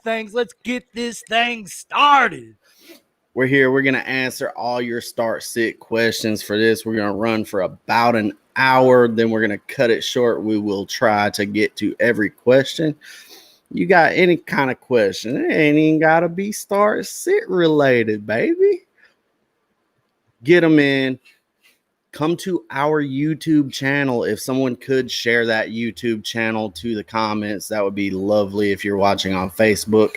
things. Let's get this thing started. We're here. We're going to answer all your start sit questions for this. We're going to run for about an hour. Then we're going to cut it short. We will try to get to every question. You got any kind of question, it ain't even got to be start sit related, baby. Get them in. Come to our YouTube channel. If someone could share that YouTube channel to the comments, that would be lovely. If you're watching on Facebook,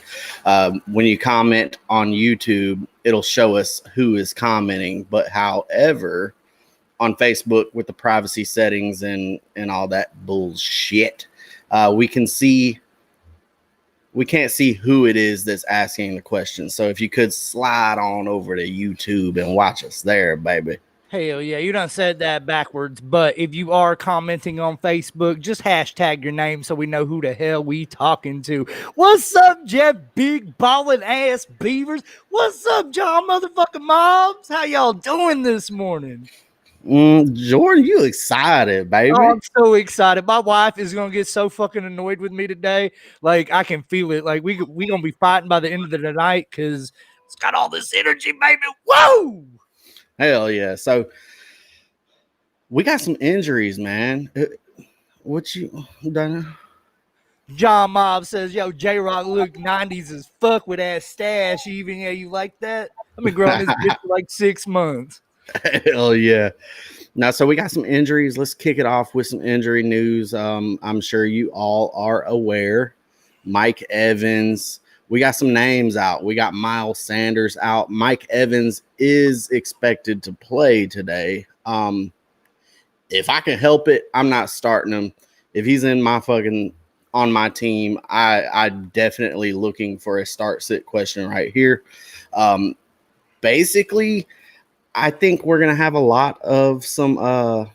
when you comment on YouTube, it'll show us who is commenting. But however, on Facebook with the privacy settings and all that bullshit, we can't see who it is that's asking the question. So if you could slide on over to YouTube and watch us there, baby. Hell yeah, you done said that backwards, but if you are commenting on Facebook, just hashtag your name so we know who the hell we talking to. What's up, Jeff Big Ballin' Ass Beavers? What's up, John motherfucking Mobs? How y'all doing this morning? Jordan, you excited, baby? Oh, I'm so excited. My wife is gonna get so fucking annoyed with me today. Like, I can feel it. Like, we gonna be fighting by the end of the night because it's got all this energy, baby. Whoa! Hell yeah. So we got some injuries, man. What you done? John Mob says, yo, J-Rock look 90s as fuck with that stash. Even, yeah, you like that? I've been growing this bitch for like 6 months. Hell yeah. Now, so we got some injuries. Let's kick it off with some injury news. I'm sure you all are aware. Mike Evans. We got some names out. We got Miles Sanders out. Mike Evans is expected to play today. If I can help it, I'm not starting him. If he's in my on my team, I'm definitely looking for a start sit question right here. Basically, I think we're going to have a lot of some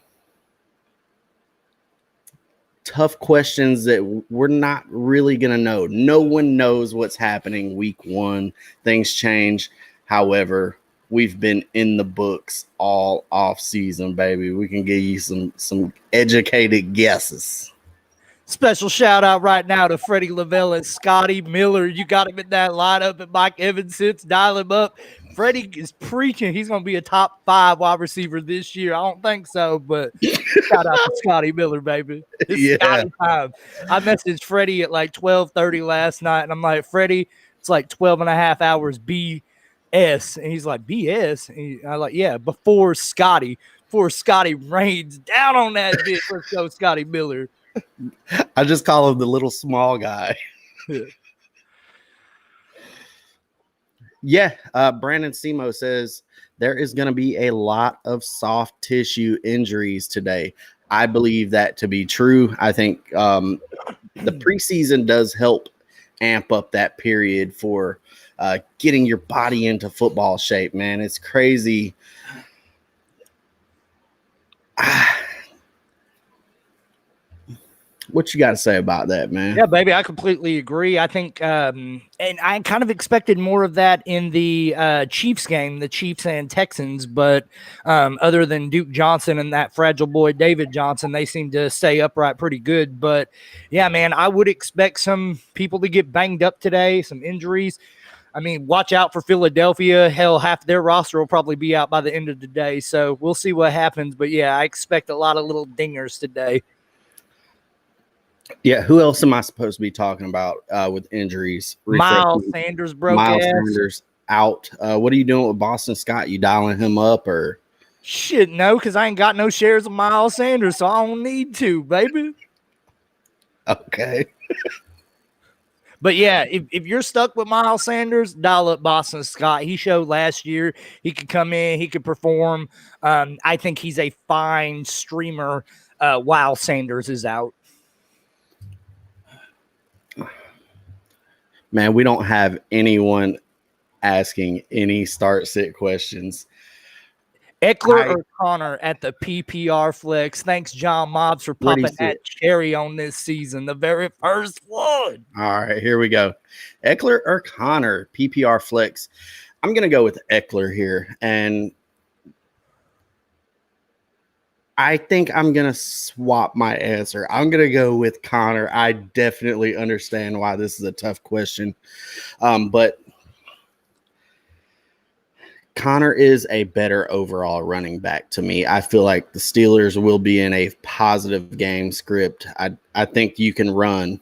tough questions that we're not really going to know. No one knows what's happening week 1. Things change. However, we've been in the books all off season, baby. We can give you some educated guesses. Special shout out right now to Freddie Lavelle and Scotty Miller. You got him in that lineup, and Mike Evans sits, dial him up. Freddie is preaching. He's going to be a top 5 wide receiver this year. I don't think so, but shout out to Scotty Miller, baby. It's Scotty time. I messaged Freddie at like 12:30 last night, and I'm like, Freddie, it's like 12 and a half hours BS. And he's like, BS? And I'm like, yeah, before Scotty rains down on that bitch. Let's go, Scotty Miller. I just call him the little small guy. Yeah, Brandon Simo says there is going to be a lot of soft tissue injuries today. I believe that to be true. I think the preseason does help amp up that period for getting your body into football shape, man. It's crazy. What you got to say about that, man? Yeah, baby, I completely agree. I think, and I kind of expected more of that in the Chiefs game, the Chiefs and Texans, but other than Duke Johnson and that fragile boy David Johnson, they seem to stay upright pretty good. But yeah, man, I would expect some people to get banged up today, some injuries. I mean, watch out for Philadelphia. Hell, half their roster will probably be out by the end of the day. So we'll see what happens. But yeah, I expect a lot of little dingers today. Yeah, who else am I supposed to be talking about with injuries? Miles Sanders broke Miles Sanders out. What are you doing with Boston Scott? You dialing him up or? Shit, no, because I ain't got no shares of Miles Sanders, so I don't need to, baby. Okay. But yeah, if you're stuck with Miles Sanders, dial up Boston Scott. He showed last year he could come in, he could perform. I think he's a fine streamer while Sanders is out. Man, we don't have anyone asking any start sit questions. Eckler or Connor at the PPR flex. Thanks, John Mobbs, for popping that cherry on this season, the very first one. All right, here we go. Eckler or Connor, PPR flex. I'm going to go with Eckler here. And I think I'm going to swap my answer. I'm going to go with Connor. I definitely understand why this is a tough question. But Connor is a better overall running back to me. I feel like the Steelers will be in a positive game script. I think you can run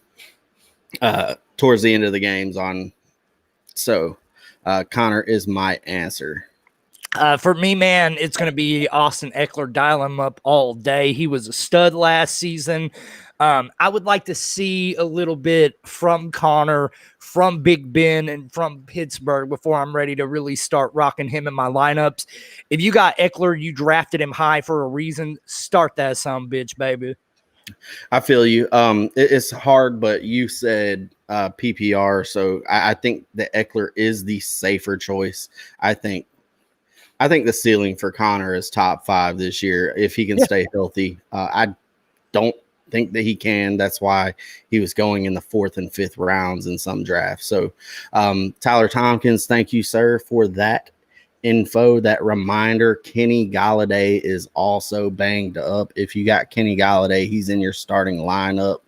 towards the end of the games on. So Connor is my answer. For me, man, it's going to be Austin Eckler. Dial him up all day. He was a stud last season. I would like to see a little bit from Connor, from Big Ben, and from Pittsburgh before I'm ready to really start rocking him in my lineups. If you got Eckler, you drafted him high for a reason. Start that son bitch, baby. I feel you. It's hard, but you said PPR, so I think that Eckler is the safer choice. I think the ceiling for Connor is top 5 this year if he can stay healthy. I don't think that he can. That's why he was going in the 4th and 5th rounds in some drafts. So, Tyler Tompkins, thank you, sir, for that info, that reminder. Kenny Golladay is also banged up. If you got Kenny Golladay, he's in your starting lineup.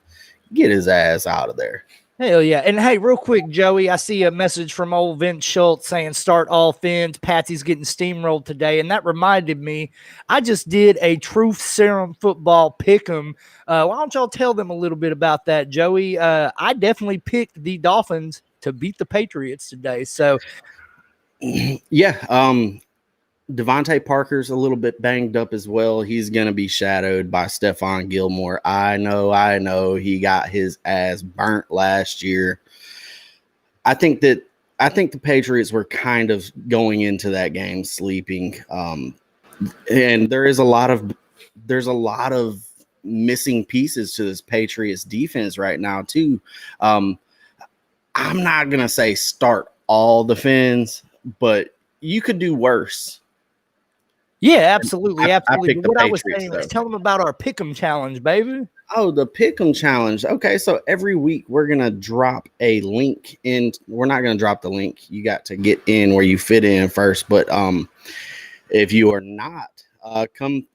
Get his ass out of there. Hell yeah. And hey, real quick, Joey, I see a message from old Vince Schultz saying start all fins. Patsy's getting steamrolled today. And that reminded me, I just did a Truth Serum football pick'em. Why don't y'all tell them a little bit about that, Joey? I definitely picked the Dolphins to beat the Patriots today. So, yeah, Devontae Parker's a little bit banged up as well. He's going to be shadowed by Stephon Gilmore. I know. He got his ass burnt last year. I think the Patriots were kind of going into that game sleeping. And there's a lot of missing pieces to this Patriots defense right now too. I'm not going to say start all the fins, but you could do worse. Yeah, absolutely. I What I was saying was tell them about our Pick'em challenge, baby. Oh, the Pick'em challenge. Okay, so every week we're going to drop a link in. We're not going to drop the link. You got to get in where you fit in first. But if you are not, come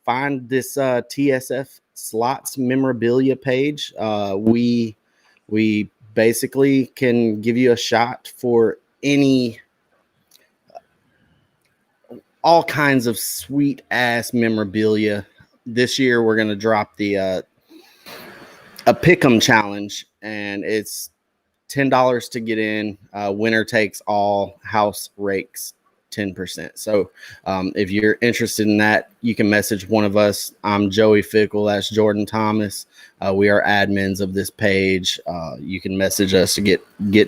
find this TSF Slots memorabilia page. We basically can give you a shot for all kinds of sweet ass memorabilia. This year we're going to drop the a Pick'em challenge, and it's $10 to get in. Winner takes all. House rakes 10%. So if you're interested in that, you can message one of us. I'm Joey Fickle. That's Jordan Thomas. We are admins of this page. You can message us to get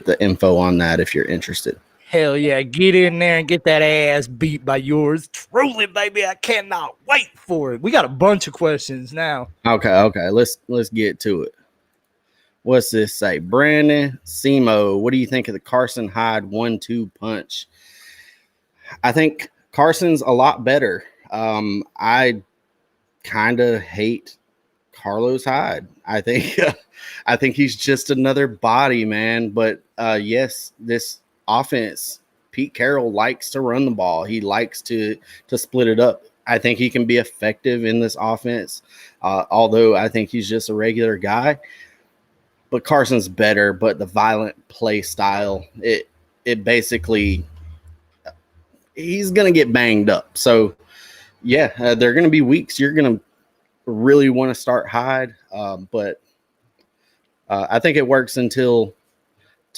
the info on that if you're interested. Hell yeah, get in there and get that ass beat by yours truly, baby. I cannot wait for it. We got a bunch of questions now. Okay. Let's get to it. What's this say? Brandon Simo, what do you think of the Carson Hyde 1-2 punch? I think Carson's a lot better. I kind of hate Carlos Hyde. I think he's just another body, man. But yes, this offense, Pete Carroll likes to run the ball. He likes to split it up. I think he can be effective in this offense, although I think he's just a regular guy. But Carson's better, but the violent play style, it basically, he's going to get banged up. So, yeah, there are going to be weeks you're going to really want to start Hyde, but I think it works until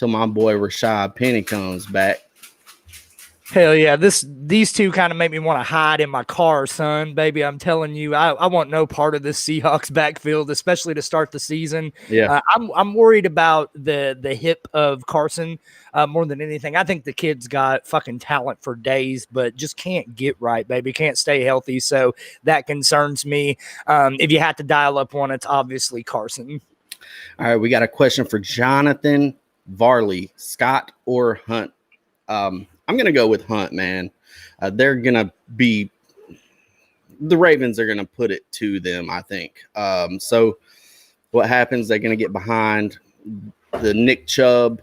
my boy Rashad Penny comes back. Hell yeah, these two kind of make me want to hide in my car, son. Baby, I'm telling you, I want no part of this Seahawks backfield, especially to start the season. Yeah, I'm worried about the hip of Carson more than anything. I think the kid's got fucking talent for days, but just can't get right, baby. Can't stay healthy, so that concerns me. If you had to dial up one, it's obviously Carson. All right, we got a question for Jonathan Varley, Scott or Hunt. I'm going to go with Hunt, man. They're going to be – the Ravens are going to put it to them, I think. So what happens, they're going to get behind the Nick Chubb.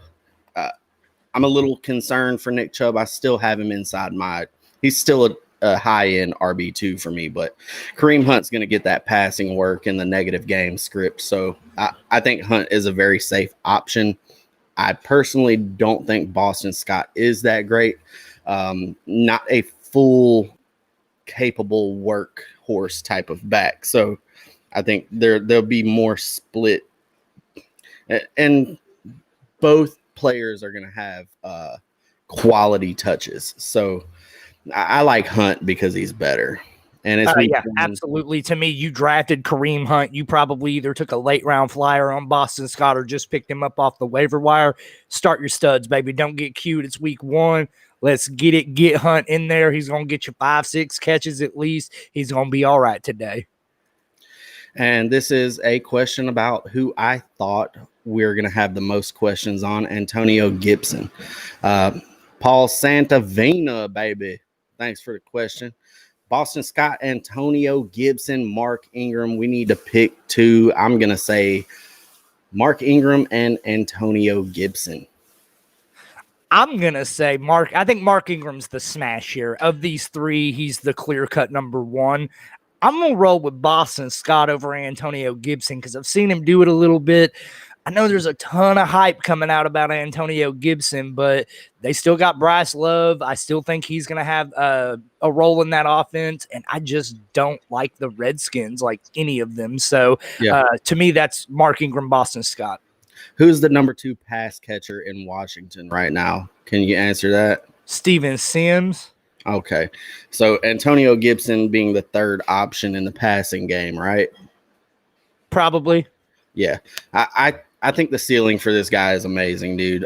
I'm a little concerned for Nick Chubb. I still have him inside my – he's still a high-end RB2 for me, but Kareem Hunt's going to get that passing work in the negative game script. So I think Hunt is a very safe option. I personally don't think Boston Scott is that great. Not a full capable workhorse type of back. So I think there'll be more split, and both players are going to have quality touches. So I like Hunt because he's better. And it's yeah, absolutely. To me, you drafted Kareem Hunt. You probably either took a late round flyer on Boston Scott or just picked him up off the waiver wire. Start your studs, baby. Don't get cute. It's week 1. Let's get it. Get Hunt in there. He's going to get you 5-6 catches at least. He's going to be all right today. And this is a question about who I thought we're going to have the most questions on, Antonio Gibson. Paul Santavina, baby. Thanks for the question. Boston Scott, Antonio Gibson, Mark Ingram. We need to pick 2. I'm going to say Mark Ingram and Antonio Gibson. I'm going to say Mark. I think Mark Ingram's the smash here. Of these 3, he's the clear-cut number 1. I'm going to roll with Boston Scott over Antonio Gibson because I've seen him do it a little bit. I know there's a ton of hype coming out about Antonio Gibson, but they still got Bryce Love. I still think he's going to have a role in that offense, and I just don't like the Redskins, like any of them. So to me, that's Mark Ingram, Boston Scott. Who's the number 2 pass catcher in Washington right now? Can you answer that? Steven Sims. Okay. So Antonio Gibson being the 3rd option in the passing game, right? Probably. Yeah. I think the ceiling for this guy is amazing, dude.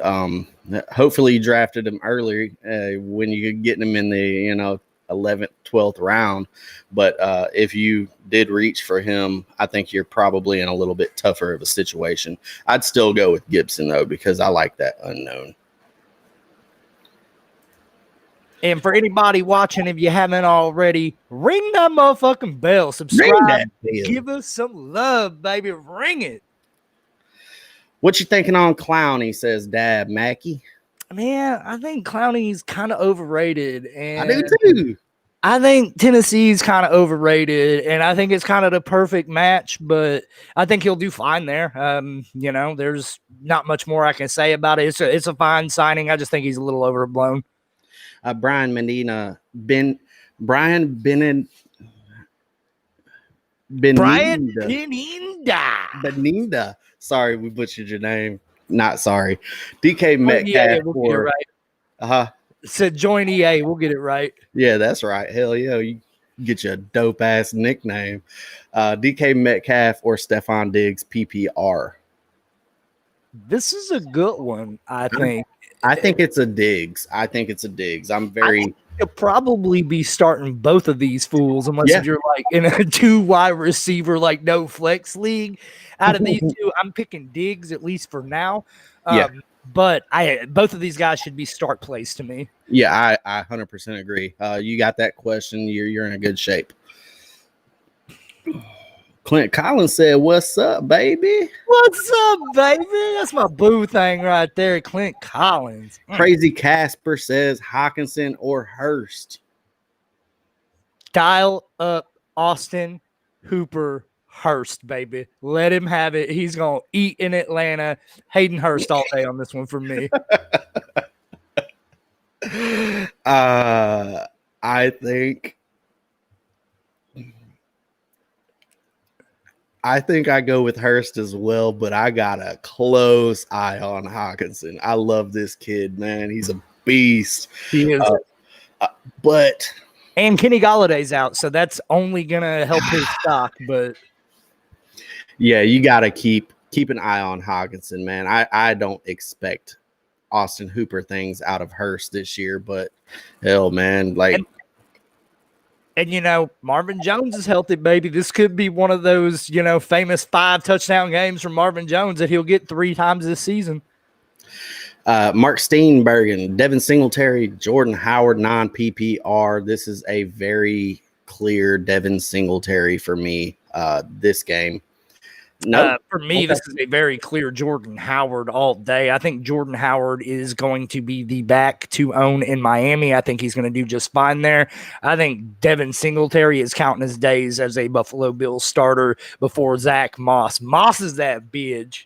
Hopefully you drafted him early when you could get him in the, 11th, 12th round. But if you did reach for him, I think you're probably in a little bit tougher of a situation. I'd still go with Gibson, though, because I like that unknown. And for anybody watching, if you haven't already, ring that motherfucking bell. Subscribe. Give us some love, baby. Ring it. What you thinking on Clowney, says Dab Mackey? Man, I think Clowney's kind of overrated. And I do too. I think Tennessee's kind of overrated, and I think it's kind of the perfect match, but I think he'll do fine there. There's not much more I can say about it. It's a fine signing. I just think he's a little overblown. Brian Medina, Beninda. Sorry, we butchered your name. Not sorry. DK Metcalf. We'll get it right. Said join EA. We'll get it right. Yeah, that's right. Hell yeah. You get your dope ass nickname. DK Metcalf or Stephon Diggs PPR. This is a good one, I think. I think it's a Diggs. You'll probably be starting both of these fools unless if you're like in a 2 wide receiver, like no flex league. Out of these 2, I'm picking Diggs at least for now. But both of these guys should be start plays to me. Yeah, I 100% agree. You got that question. You're in a good shape. Clint Collins said, "What's up, baby? What's up, baby? That's my boo thing right there, Clint Collins." Crazy Casper says Hockenson or Hurst. Dial up Austin Hooper Hurst, baby. Let him have it. He's going to eat in Atlanta. Hayden Hurst all day on this one for me. I think I go with Hurst as well, but I got a close eye on Hockenson. I love this kid, man. He's a beast. He is. And Kenny Galladay's out, so that's only going to help his stock. But yeah, you got to keep an eye on Hockenson, man. I don't expect Austin Hooper things out of Hurst this year, but hell, man, like. And, Marvin Jones is healthy, baby. This could be one of those, famous 5 touchdown games from Marvin Jones that he'll get 3 times this season. Mark Steenbergen, Devin Singletary, Jordan Howard, non-PPR. This is a very clear Devin Singletary for me this game. No. For me, this is a very clear Jordan Howard all day. I think Jordan Howard is going to be the back to own in Miami. I think he's going to do just fine there. I think Devin Singletary is counting his days as a Buffalo Bills starter before Zach Moss. Moss is that bitch.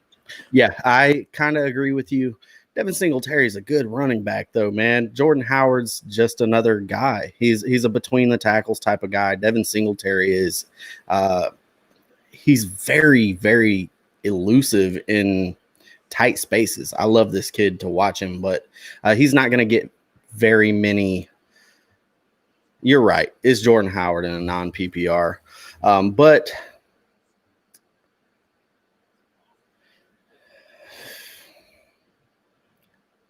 Yeah, I kind of agree with you. Devin Singletary is a good running back, though, man. Jordan Howard's just another guy. He's a between the tackles type of guy. Devin Singletary is he's very, very elusive in tight spaces. I love this kid to watch him, but he's not going to get very many. You're right. It's Jordan Howard in a non-PPR. But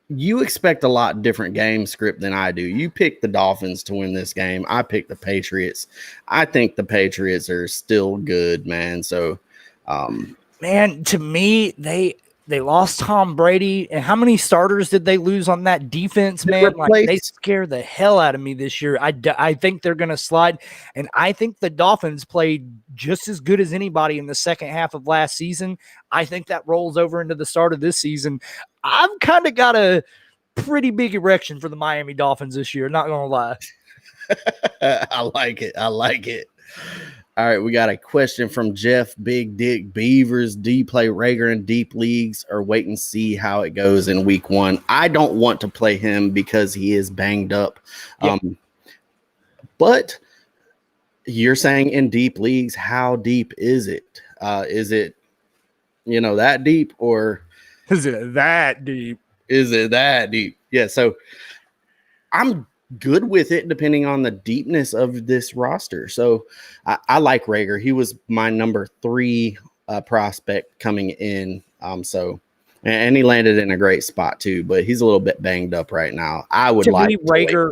you expect a lot different game script than I do. You pick the Dolphins to win this game. I pick the Patriots. I think the Patriots are still good, man. So, man, to me, they lost Tom Brady. And how many starters did they lose on that defense, man? Like, they scare the hell out of me this year. I think they're going to slide. And I think the Dolphins played just as good as anybody in the second half of last season. I think that rolls over into the start of this season. I've kind of got a pretty big erection for the Miami Dolphins this year, not going to lie. I like it. I like it. All right, we got a question from Jeff Big Dick Beavers. Do you play Rager in deep leagues or wait and see how it goes in week 1? I don't want to play him because he is banged up. Yep. But you're saying in deep leagues, how deep is it? Is it, that deep, or is it that deep? Is it that deep? Yeah, so I'm good with it depending on the deepness of this roster. So I like Rager. He was my number 3 prospect coming in. And he landed in a great spot too, but he's a little bit banged up right now. I would like Rager.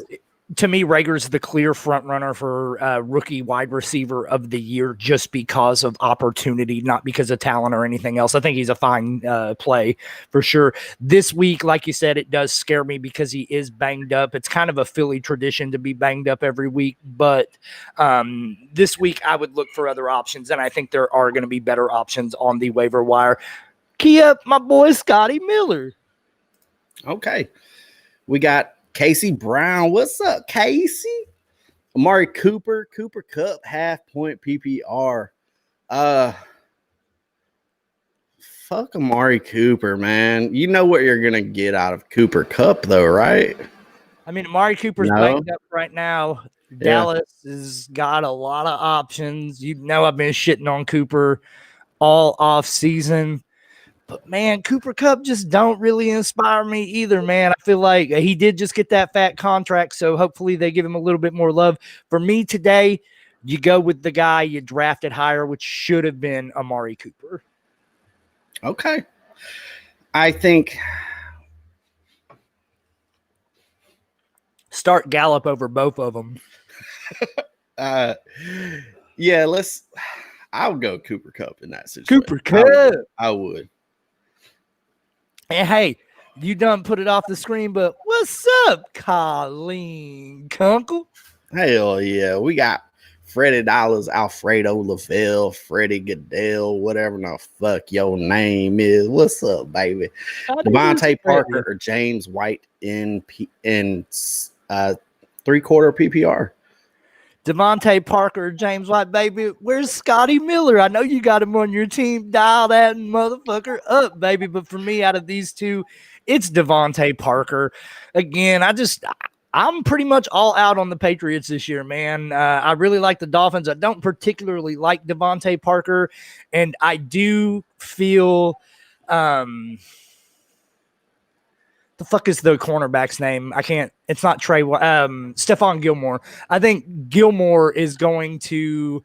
To me, Rager's the clear front runner for rookie wide receiver of the year just because of opportunity, not because of talent or anything else. I think he's a fine play for sure. This week, like you said, it does scare me because he is banged up. It's kind of a Philly tradition to be banged up every week, but this week I would look for other options, and I think there are going to be better options on the waiver wire. Key up my boy Scotty Miller. Okay. We got Casey Brown. What's up, Casey? Amari Cooper Kupp, half-point PPR. Fuck Amari Cooper, man. You know what you're going to get out of Cooper Kupp, though, right? I mean, Amari Cooper's banged up right now. Yeah. Dallas has got a lot of options. I've been shitting on Cooper all off season. But, man, Cooper Kupp just don't really inspire me either, man. I feel like he did just get that fat contract, so hopefully they give him a little bit more love. For me today, you go with the guy you drafted higher, which should have been Amari Cooper. Okay. I think start Gallup over both of them. Yeah, I'll go Cooper Kupp in that situation. Cooper Kupp. I would. And hey, you done put it off the screen, but what's up, Colleen Kunkel? Hell yeah. We got Freddie Dollars, Alfredo Lavelle, Freddie Goodell, whatever the fuck your name is. What's up, baby? Devontae Parker or James White in 3/4 PPR. Devontae Parker, James White, baby. Where's Scotty Miller? I know you got him on your team. Dial that motherfucker up, baby. But for me, out of these two, it's Devontae Parker. Again, I'm pretty much all out on the Patriots this year, man. I really like the Dolphins. I don't particularly like Devontae Parker, and I do feel the fuck is the cornerback's name? It's not Trey. Stephon Gilmore. I think Gilmore is going to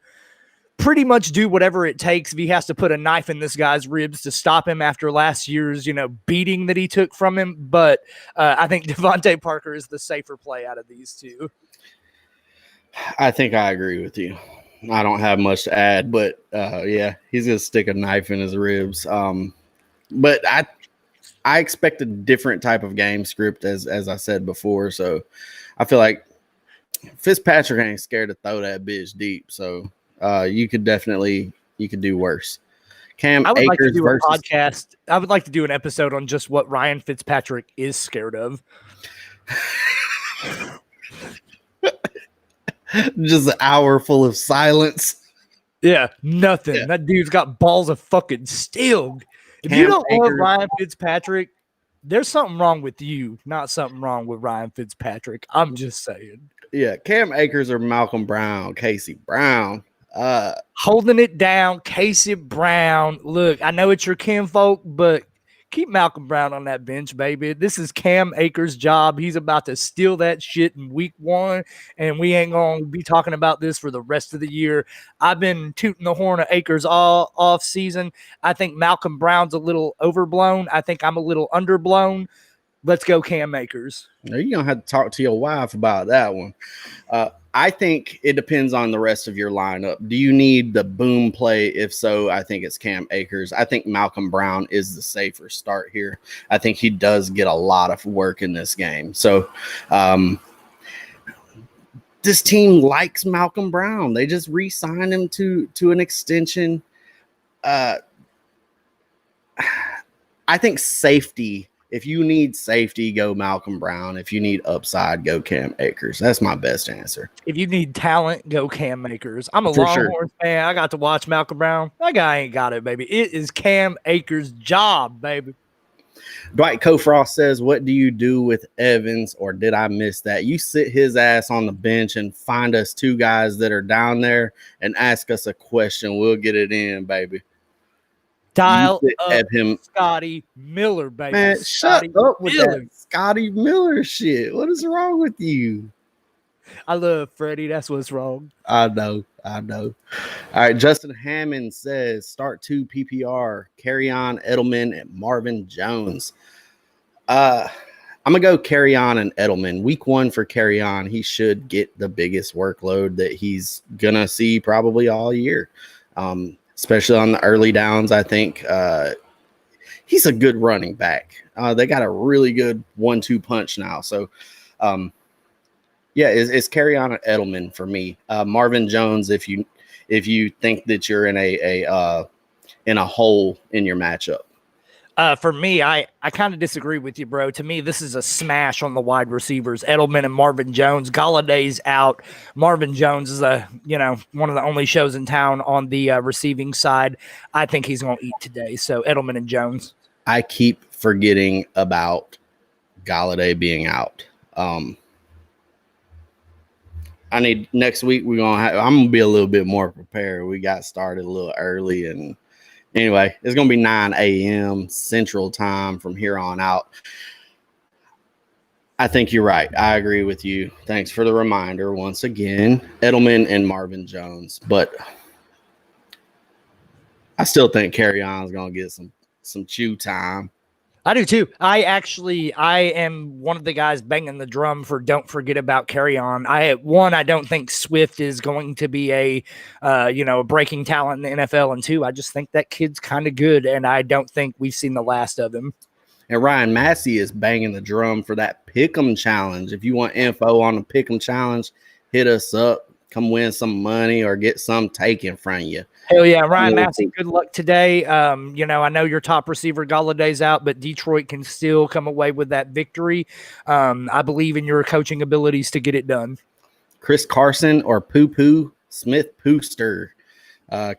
pretty much do whatever it takes if he has to put a knife in this guy's ribs to stop him after last year's, beating that he took from him. But I think Devontae Parker is the safer play out of these two. I think I agree with you. I don't have much to add, but yeah, he's going to stick a knife in his ribs. But I expect a different type of game script, as I said before. So I feel like Fitzpatrick ain't scared to throw that bitch deep. So you could do worse. Cam I would like to Akers do a versus podcast. I would like to do an episode on just what Ryan Fitzpatrick is scared of. just an hour full of silence. Yeah, nothing. Yeah. That dude's got balls of fucking steel. If you Cam don't love Akers- Ryan Fitzpatrick, there's something wrong with you, not something wrong with Ryan Fitzpatrick. I'm just saying. Yeah, Cam Akers or Malcolm Brown, Casey Brown. Holding it down, Casey Brown. Look, I know it's your kinfolk, but keep Malcolm Brown on that bench, baby. This is Cam Akers' job. He's about to steal that shit in week 1, and we ain't going to be talking about this for the rest of the year. I've been tooting the horn of Akers all off season. I think Malcolm Brown's a little overblown. I think I'm a little underblown. Let's go Cam Akers. You're going to have to talk to your wife about that one. I think it depends on the rest of your lineup. Do you need the boom play? If so, I think it's Cam Akers. I think Malcolm Brown is the safer start here. I think he does get a lot of work in this game. So this team likes Malcolm Brown. They just re-signed him to an extension. I think safety. If you need safety, go Malcolm Brown. If you need upside, go Cam Akers. That's my best answer. If you need talent, go Cam Akers. I'm a For Longhorns fan. I got to watch Malcolm Brown. That guy ain't got it, baby. It is Cam Akers' job, baby. Dwight Kofrost says, what do you do with Evans, or did I miss that? You sit his ass on the bench and find us 2 guys that are down there and ask us a question. We'll get it in, baby. Dial You up at him. Scotty Miller, baby. Man, Scotty shut up with Miller. that Scotty Miller shit. What is wrong with you? I love Freddie. That's what's wrong. I know. All right, Justin Hammond says, start 2 PPR, carry on Edelman and Marvin Jones. I'm going to go carry on and Edelman. Week 1 for carry on, he should get the biggest workload that he's going to see probably all year. Especially on the early downs, I think he's a good running back. They got a really good 1-2 punch now. So, it's carry on at Edelman for me. Marvin Jones, if you think that you're in a hole in your matchup. For me, I kind of disagree with you, bro. To me, this is a smash on the wide receivers. Edelman and Marvin Jones. Galladay's out. Marvin Jones is one of the only shows in town on the receiving side. I think he's going to eat today. So Edelman and Jones. I keep forgetting about Galladay being out. I need next week. I'm gonna be a little bit more prepared. We got started a little early, and anyway, it's gonna be 9 a.m. Central Time from here on out. I think you're right. I agree with you. Thanks for the reminder once again. Edelman and Marvin Jones, but I still think Carry On is gonna get some chew time. I do too. I am one of the guys banging the drum for don't forget about Carry On. I don't think Swift is going to be a breaking talent in the NFL, and 2, I just think that kid's kind of good, and I don't think we've seen the last of him. And Ryan Massey is banging the drum for that Pick'em Challenge. If you want info on the Pick'em Challenge, hit us up. Come win some money or get some taken from you. Hell yeah, Ryan Massey, good luck today. I know your top receiver Galladay's out, but Detroit can still come away with that victory. I believe in your coaching abilities to get it done. Chris Carson or Poo Smith Pooster.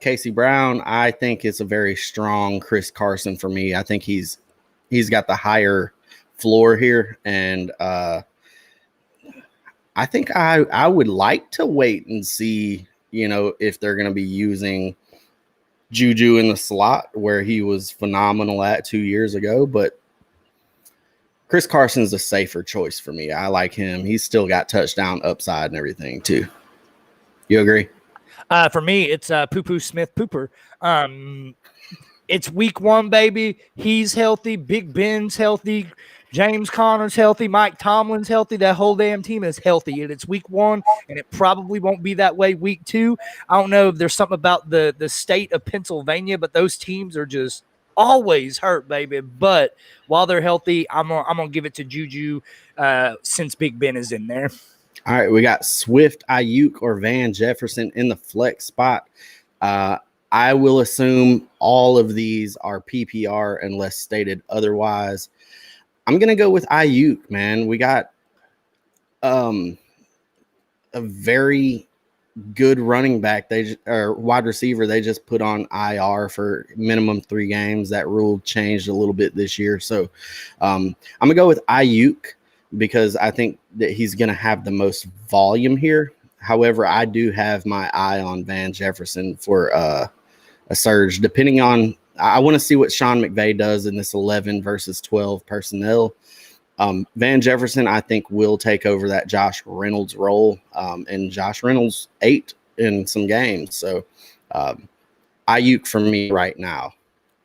Casey Brown, I think it's a very strong Chris Carson for me. I think he's got the higher floor here, and I think I would like to wait and see, if they're going to be using Juju in the slot where he was phenomenal at 2 years ago. But Chris Carson's a safer choice for me. I like him. He's still got touchdown upside and everything too. You agree? For me, it's Poo Smith Pooper. It's week 1, baby. He's healthy. Big Ben's healthy. James Conner's healthy. Mike Tomlin's healthy. That whole damn team is healthy. And it's week 1, and it probably won't be that way week 2. I don't know if there's something about the state of Pennsylvania, but those teams are just always hurt, baby. But while they're healthy, I'm gonna give it to Juju since Big Ben is in there. All right, we got Swift, Ayuk, or Van Jefferson in the flex spot. I will assume all of these are PPR unless stated otherwise. I'm going to go with Ayuk, man. We got a very good running back or wide receiver they just put on IR for minimum 3 games. That rule changed a little bit this year. So I'm going to go with Ayuk because I think that he's going to have the most volume here. However, I do have my eye on Van Jefferson for a surge, depending on, I want to see what Sean McVay does in this 11 versus 12 personnel. Van Jefferson, I think, will take over that Josh Reynolds role. And Josh Reynolds ate in some games. So Ayuk for me right now.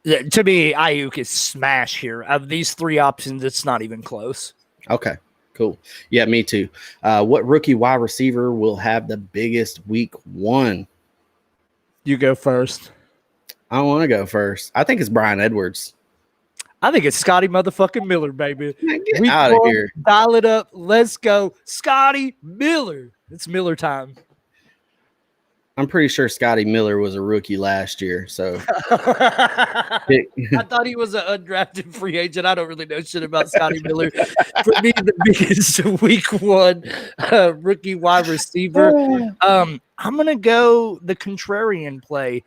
Yeah, to me, Ayuk is smash here. Of these 3 options, it's not even close. Okay, cool. Yeah, me too. What rookie wide receiver will have the biggest week 1? You go first. I don't want to go first. I think it's Brian Edwards. I think it's Scotty motherfucking Miller, baby. Man, get out of here. Dial it up. Let's go. Scotty Miller. It's Miller time. I'm pretty sure Scotty Miller was a rookie last year. So I thought he was an undrafted free agent. I don't really know shit about Scotty Miller. For me, the biggest week 1 rookie wide receiver. I'm going to go the contrarian play.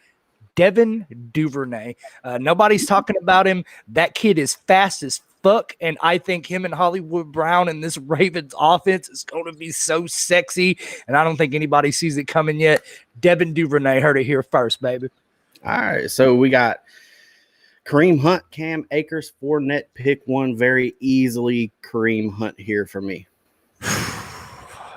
Devin Duvernay. Nobody's talking about him. That kid is fast as fuck, and I think him and Hollywood Brown and this Ravens offense is going to be so sexy, and I don't think anybody sees it coming yet. Devin Duvernay, heard it here first, baby. All right, so we got Kareem Hunt, Cam Akers, Fournette, pick one very easily. Kareem Hunt here for me.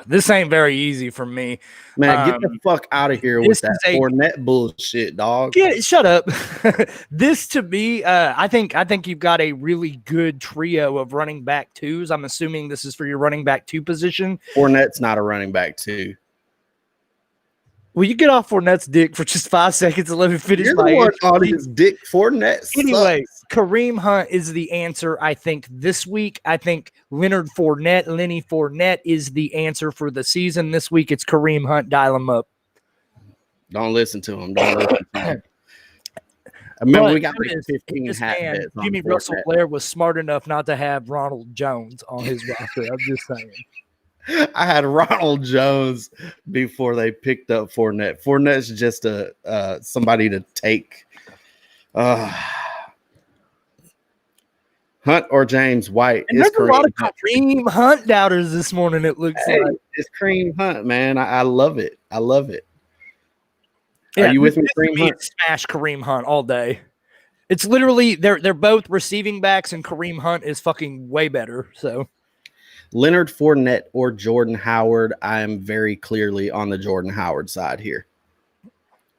This ain't very easy for me. Man, get the fuck out of here with that Fournette bullshit, dog. Shut up. This to me, I think you've got a really good trio of running back 2s. I'm assuming this is for your running back 2 position. Fournette's not a running back 2. Will you get off Fournette's dick for just 5 seconds and let me finish You're my the one answer? on his dick. Fournette sucks. Anyway, Kareem Hunt is the answer, I think, this week. I think Lenny Fournette is the answer for the season. This week, it's Kareem Hunt. Dial him up. Don't listen to him. Don't listen to him. I remember we got like 15 hat bets on Jimmy Fournette. Russell Blair was smart enough not to have Ronald Jones on his roster. I'm just saying. I had Ronald Jones before they picked up Fournette. Fournette's just somebody to take. Hunt or James White. And there's a lot of Kareem Hunt doubters this morning, it looks like. It's Kareem Hunt, man. I love it. I love it. Yeah, are you with me, Kareem Hunt? Smash Kareem Hunt all day. It's literally they're both receiving backs, and Kareem Hunt is fucking way better. So Leonard Fournette or Jordan Howard, I am very clearly on the Jordan Howard side here.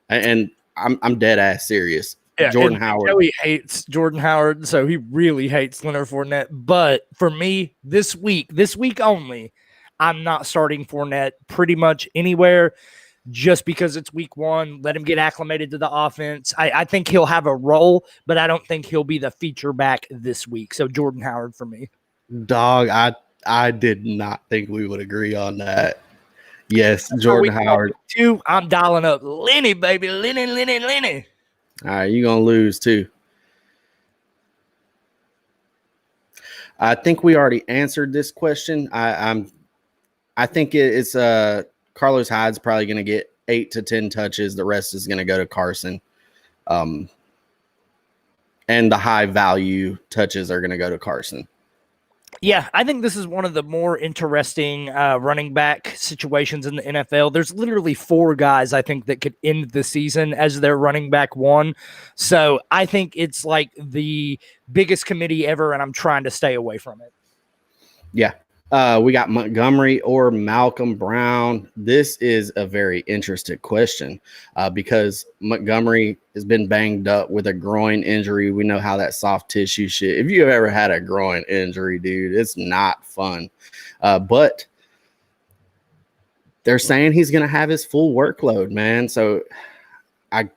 And I'm dead ass serious. Yeah, Jordan Howard. Joey hates Jordan Howard, so he really hates Leonard Fournette. But for me, this week only, I'm not starting Fournette pretty much anywhere just because it's week 1. Let him get acclimated to the offense. I think he'll have a role, but I don't think he'll be the feature back this week. So Jordan Howard for me. Dog, I did not think we would agree on that. Yes, Jordan Howard. 2, I'm dialing up Lenny, baby. Lenny. All right, you're going to lose too. I think we already answered this question. I think it's Carlos Hyde's probably going to get 8 to 10 touches. The rest is going to go to Carson. And the high value touches are going to go to Carson. Yeah, I think this is one of the more interesting running back situations in the NFL. There's literally 4 guys, I think, that could end the season as their running back 1. So I think it's like the biggest committee ever, and I'm trying to stay away from it. Yeah. We got Montgomery or Malcolm Brown. This is a very interesting question because Montgomery has been banged up with a groin injury. We know how that soft tissue shit. If you've ever had a groin injury, dude, it's not fun. But they're saying he's going to have his full workload, man. So I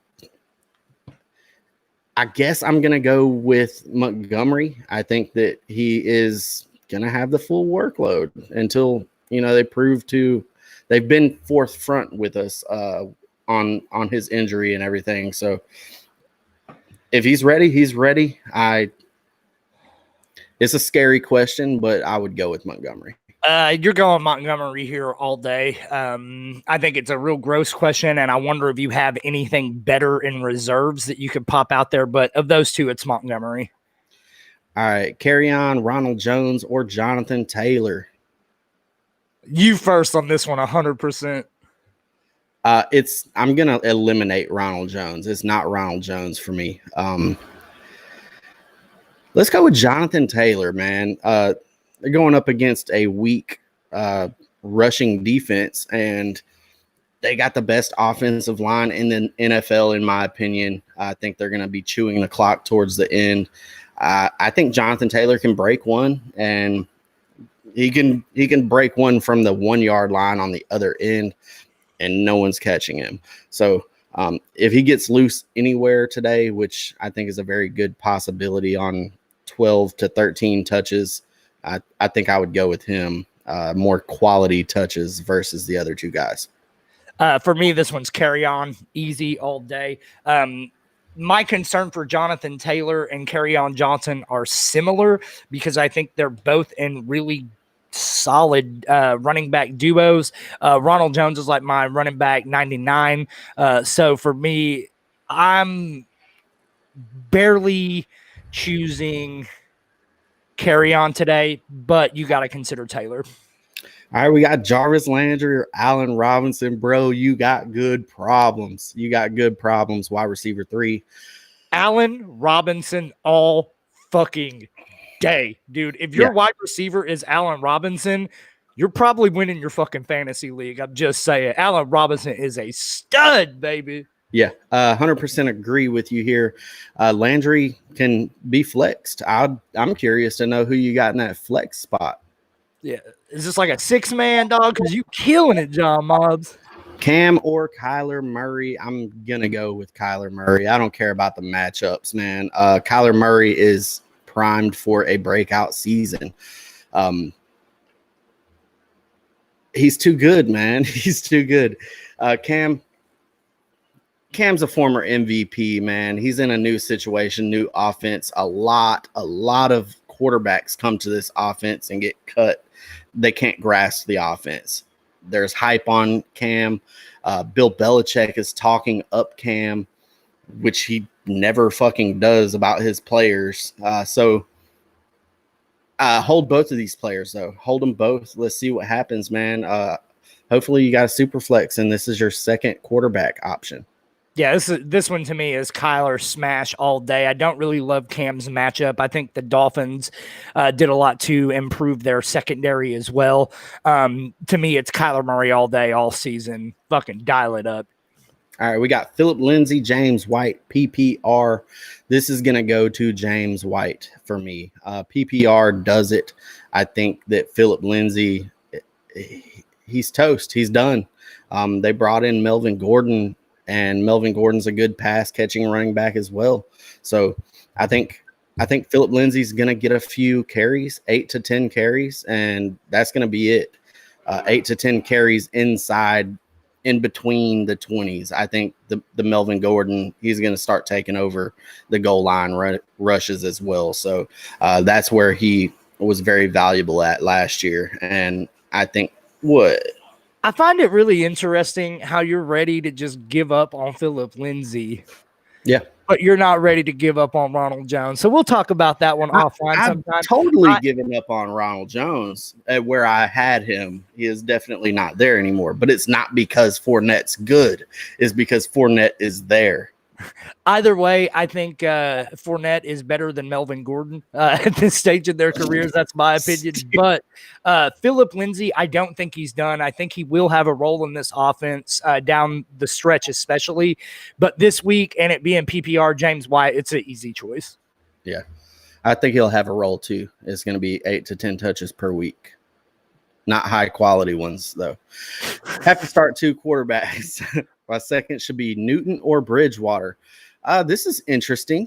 guess I'm going to go with Montgomery. I think that he is going to have the full workload until, they prove they've been forthfront with us on his injury and everything. So if he's ready, he's ready. It's a scary question, but I would go with Montgomery. You're going Montgomery here all day. I think it's a real gross question, and I wonder if you have anything better in reserves that you could pop out there. But of those two, it's Montgomery. All right, carry on Ronald Jones or Jonathan Taylor. You first on this one, 100%. I'm gonna eliminate Ronald Jones. It's not Ronald Jones for me. Let's go with Jonathan Taylor, man. They're going up against a weak rushing defense, and they got the best offensive line in the NFL, in my opinion. I think they're going to be chewing the clock towards the end. I think Jonathan Taylor can break one, and he can break one from the 1 yard line on the other end, and no one's catching him. So if he gets loose anywhere today, which I think is a very good possibility on 12 to 13 touches, I think I would go with him. More quality touches versus the other two guys. For me, this one's carry on, easy all day. My concern for Jonathan Taylor and Kerryon Johnson are similar because I think they're both in really solid running back duos. Ronald Jones is like my running back 99. So for me, I'm barely choosing carry on today, but you got to consider Taylor. All right, we got Jarvis Landry or Allen Robinson. Bro, you got good problems. Wide receiver 3. Allen Robinson all fucking day, dude. If your wide receiver is Allen Robinson, you're probably winning your fucking fantasy league. I'm just saying. Allen Robinson is a stud, baby. Yeah, 100% agree with you here. Landry can be flexed. I'm curious to know who you got in that flex spot. Yeah, is this like a 6-man dog? Because you killing it, John Mobbs. Cam or Kyler Murray? I'm gonna go with Kyler Murray. I don't care about the matchups, man. Kyler Murray is primed for a breakout season. He's too good, man. He's too good. Cam's a former MVP, man. He's in a new situation, new offense. A lot of quarterbacks come to this offense and get cut. They can't grasp the offense. There's hype on Cam. Bill Belichick is talking up Cam, which he never fucking does about his players. So hold both of these players, though. Hold them both. Let's see what happens, man. Hopefully you got a super flex, and this is your second quarterback option. Yeah, this one to me is Kyler smash all day. I don't really love Cam's matchup. I think the Dolphins did a lot to improve their secondary as well. To me, it's Kyler Murray all day, all season. Fucking dial it up. All right, we got Phillip Lindsay, James White, PPR. This is going to go to James White for me. PPR does it. I think that Phillip Lindsay, he's toast. He's done. They brought in Melvin Gordon, and Melvin Gordon's a good pass-catching running back as well. So I think Phillip Lindsay's going to get a few carries, 8 to 10 carries, and that's going to be it. 8 to 10 carries inside, in between the 20s. I think the Melvin Gordon, he's going to start taking over the goal line rushes as well. So that's where he was very valuable at last year. And I think I find it really interesting how you're ready to just give up on Phillip Lindsay. Yeah. But you're not ready to give up on Ronald Jones. So we'll talk about that one offline sometime. I've totally given up on Ronald Jones at where I had him. He is definitely not there anymore. But it's not because Fournette's good. It's because Fournette is there. Either way, I think Fournette is better than Melvin Gordon at this stage in their careers. That's my opinion. But Phillip Lindsay, I don't think he's done. I think he will have a role in this offense down the stretch especially. But this week, and it being PPR, James White, it's an easy choice. Yeah. I think he'll have a role too. It's going to be 8 to 10 touches per week. Not high quality ones, though. Have to start 2 quarterbacks. My second should be Newton or Bridgewater. This is interesting.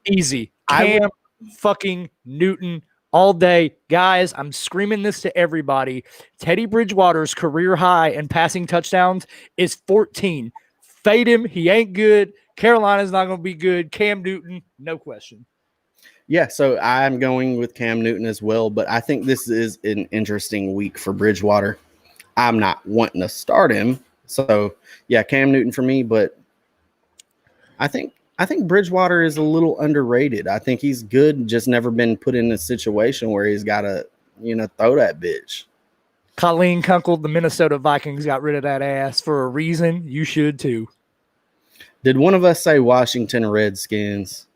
Easy. Cam fucking Newton all day. Guys, I'm screaming this to everybody. Teddy Bridgewater's career high in passing touchdowns is 14. Fade him. He ain't good. Carolina's not going to be good. Cam Newton, no question. Yeah, so I'm going with Cam Newton as well, but I think this is an interesting week for Bridgewater. I'm not wanting to start him. So, yeah, Cam Newton for me, but I think Bridgewater is a little underrated. I think he's good, just never been put in a situation where he's got to, throw that bitch. Colleen Kunkel, the Minnesota Vikings got rid of that ass for a reason. You should too. Did one of us say Washington Redskins?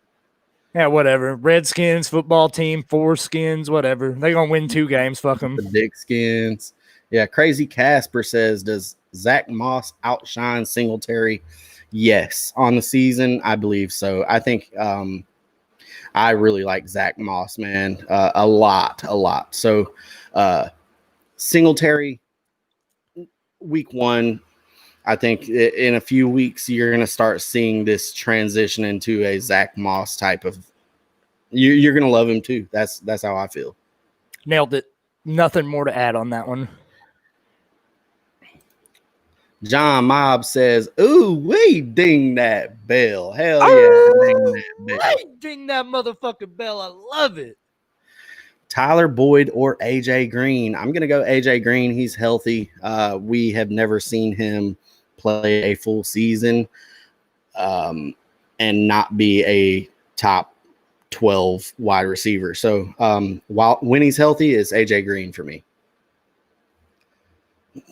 Yeah, whatever. Redskins, football team, foreskins, whatever. They're going to win 2 games. Fuck them. The Dickskins. Yeah, Crazy Casper says, does Zach Moss outshine Singletary? Yes. On the season, I believe so. I think I really like Zach Moss, man. A lot. So Singletary, week 1, I think in a few weeks, you're going to start seeing this transition into a Zach Moss type of – you're going to love him too. That's how I feel. Nailed it. Nothing more to add on that one. John Mobb says, ooh, we ding that bell. Hell yeah, ding that bell. Ding that motherfucking bell. I love it. Tyler Boyd or AJ Green? I'm going to go AJ Green. He's healthy. We have never seen him play a full season and not be a top 12 wide receiver. So when he's healthy, it's AJ Green for me.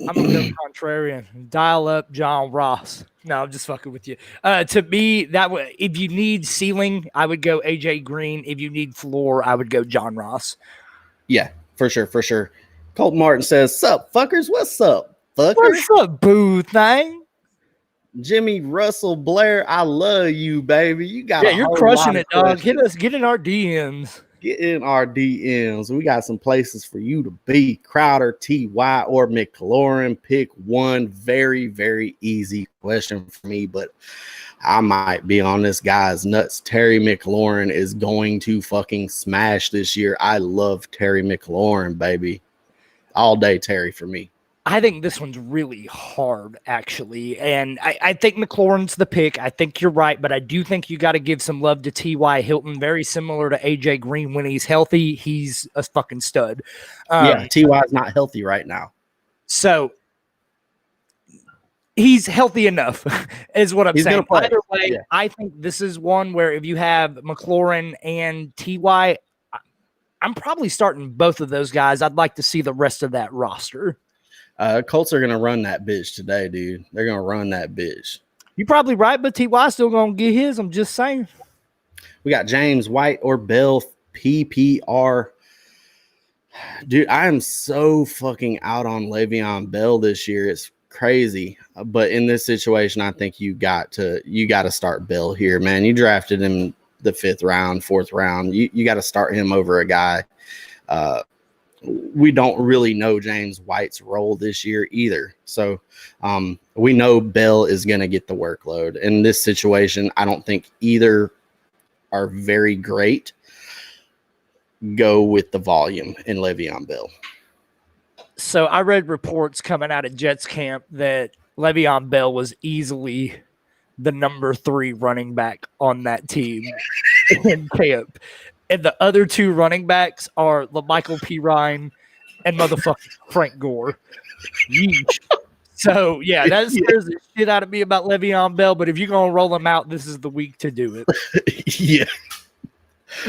I'm going to go contrarian. Dial up John Ross. No, I'm just fucking with you. To me, if you need ceiling, I would go AJ Green. If you need floor, I would go John Ross. Yeah, for sure. Colt Martin says, sup, fuckers? What's up, fuckers? What's up, boo thing? Jimmy Russell Blair, I love you, baby. You got you're crushing it, dog. Get in our DMs. Get in our DMs. We got some places for you to be. Crowder, T.Y., or McLaurin. Pick one. Very, very easy question for me, but I might be on this guy's nuts. Terry McLaurin is going to fucking smash this year. I love Terry McLaurin, baby. All day Terry for me. I think this one's really hard, actually. And I think McLaurin's the pick. I think you're right, but I do think you got to give some love to T.Y. Hilton. Very similar to A.J. Green. When he's healthy, he's a fucking stud. T.Y. is not healthy right now. So he's healthy enough, is what I'm saying. Either way, I think this is one where if you have McLaurin and T.Y., I'm probably starting both of those guys. I'd like to see the rest of that roster. Colts are going to run that bitch today, dude. They're going to run that bitch. You're probably right, but T.Y. still going to get his. I'm just saying. We got James White or Bell PPR. Dude, I am so fucking out on Le'Veon Bell this year. It's crazy. But in this situation, I think you got to start Bell here, man. You drafted him the 5th round, 4th round. You got to start him over a guy. We don't really know James White's role this year either. So we know Bell is going to get the workload. In this situation, I don't think either are very great. Go with the volume in Le'Veon Bell. So I read reports coming out of Jets camp that Le'Veon Bell was easily the number 3 running back on that team in camp. And the other 2 running backs are Michael P. Ryan and motherfucking Frank Gore. Yeesh. So, yeah, that scares the shit out of me about Le'Veon Bell. But if you're going to roll him out, this is the week to do it. Yeah.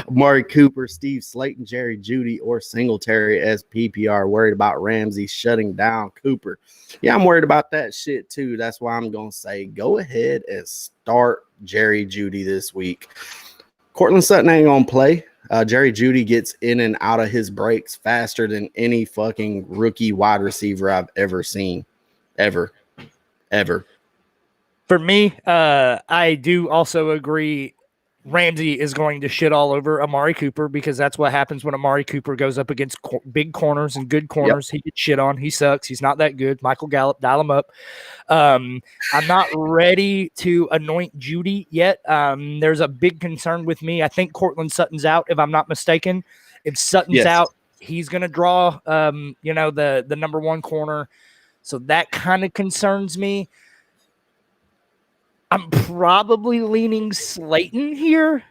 Amari Cooper, Steve Slayton, Jerry Jeudy, or Singletary as PPR. Worried about Ramsey shutting down Cooper. Yeah, I'm worried about that shit too. That's why I'm going to say go ahead and start Jerry Jeudy this week. Cortland Sutton ain't going to play. Jerry Jeudy gets in and out of his breaks faster than any fucking rookie wide receiver I've ever seen. Ever. For me, I do also agree Ramsey is going to shit all over Amari Cooper because that's what happens when Amari Cooper goes up against big corners and good corners. Yep. He gets shit on. He sucks. He's not that good. Michael Gallup, dial him up. I'm not ready to anoint Jeudy yet. There's a big concern with me. I think Cortland Sutton's out, if I'm not mistaken. If Sutton's Yes. out, he's going to draw, the number one corner. So that kind of concerns me. I'm probably leaning Slayton here.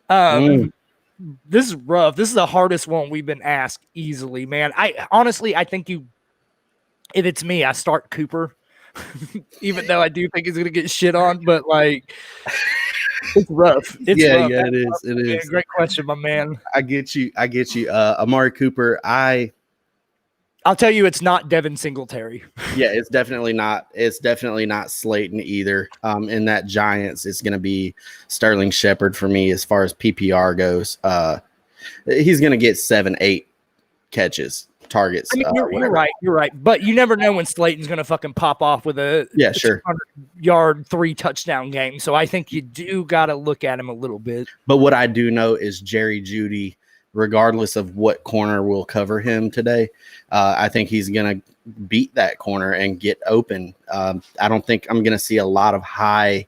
This is rough. This is the hardest one we've been asked easily, man. I think if it's me, I start Cooper, even though I do think he's going to get shit on, but like, it's rough. It's rough. Yeah, it is. It Yeah, is. great question, my man. I get you. Amari Cooper. I'll tell you, it's not Devin Singletary. Yeah, it's definitely not. It's definitely not Slayton either. In that Giants, it's going to be Sterling Shepard for me as far as PPR goes. He's going to get 7-8 catches, targets. I mean, you're right. You're right. But you never know when Slayton's going to fucking pop off with a 200-yard 3 touchdown game. So I think you do got to look at him a little bit. But what I do know is Jerry Jeudy, regardless of what corner will cover him today, I think he's going to beat that corner and get open. I don't think I'm going to see a lot of high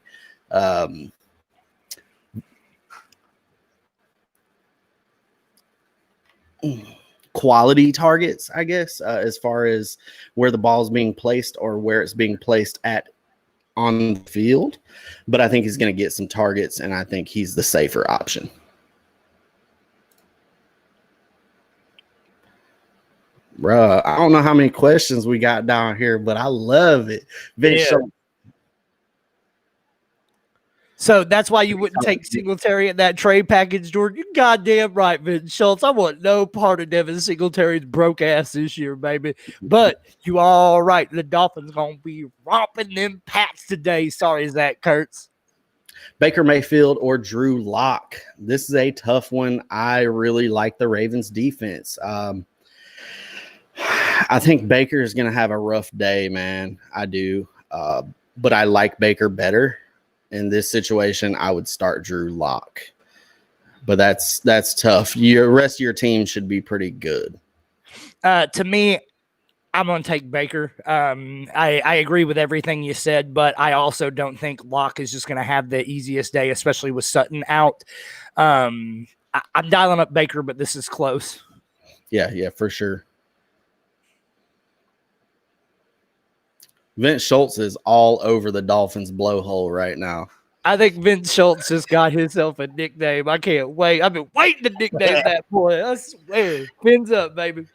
quality targets, I guess, as far as where the ball is being placed or where it's being placed at on the field. But I think he's going to get some targets, and I think he's the safer option. Bruh, I don't know how many questions we got down here, but I love it. So that's why you wouldn't take Singletary in that trade package, Jordan. You goddamn right, Vince Schultz. I want no part of Devin Singletary's broke ass this year, baby. But you all right. The Dolphins going to be romping them Pats today. Sorry, Zach Kurtz. Baker Mayfield or Drew Lock. This is a tough one. I really like the Ravens defense. I think Baker is going to have a rough day, man. I do. But I like Baker better. In this situation, I would start Drew Lock. But that's tough. Your rest of your team should be pretty good. To me, I'm going to take Baker. I agree with everything you said, but I also don't think Lock is just going to have the easiest day, especially with Sutton out. I'm dialing up Baker, but this is close. Yeah, for sure. Vince Schultz is all over the Dolphins blowhole right now. I think Vince Schultz just got himself a nickname. I can't wait. I've been waiting to nickname that boy. I swear. Fins up, baby.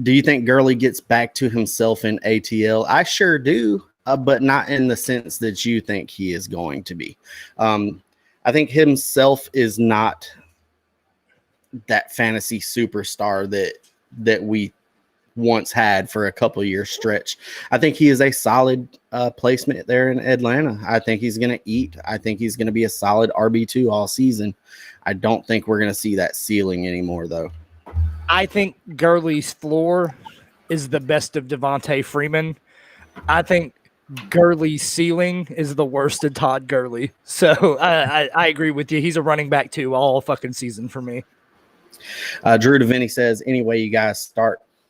Do you think Gurley gets back to himself in ATL? I sure do, but not in the sense that you think he is going to be. I think himself is not that fantasy superstar that we once had for a couple year stretch. I think he is a solid placement there in Atlanta. I think he's going to eat. I think he's going to be a solid RB2 all season. I don't think we're going to see that ceiling anymore, though. I think Gurley's floor is the best of Devontae Freeman. I think Gurley's ceiling is the worst of Todd Gurley. So I agree with you. He's a running back too all fucking season for me. Drew DeVinny says, anyway, you guys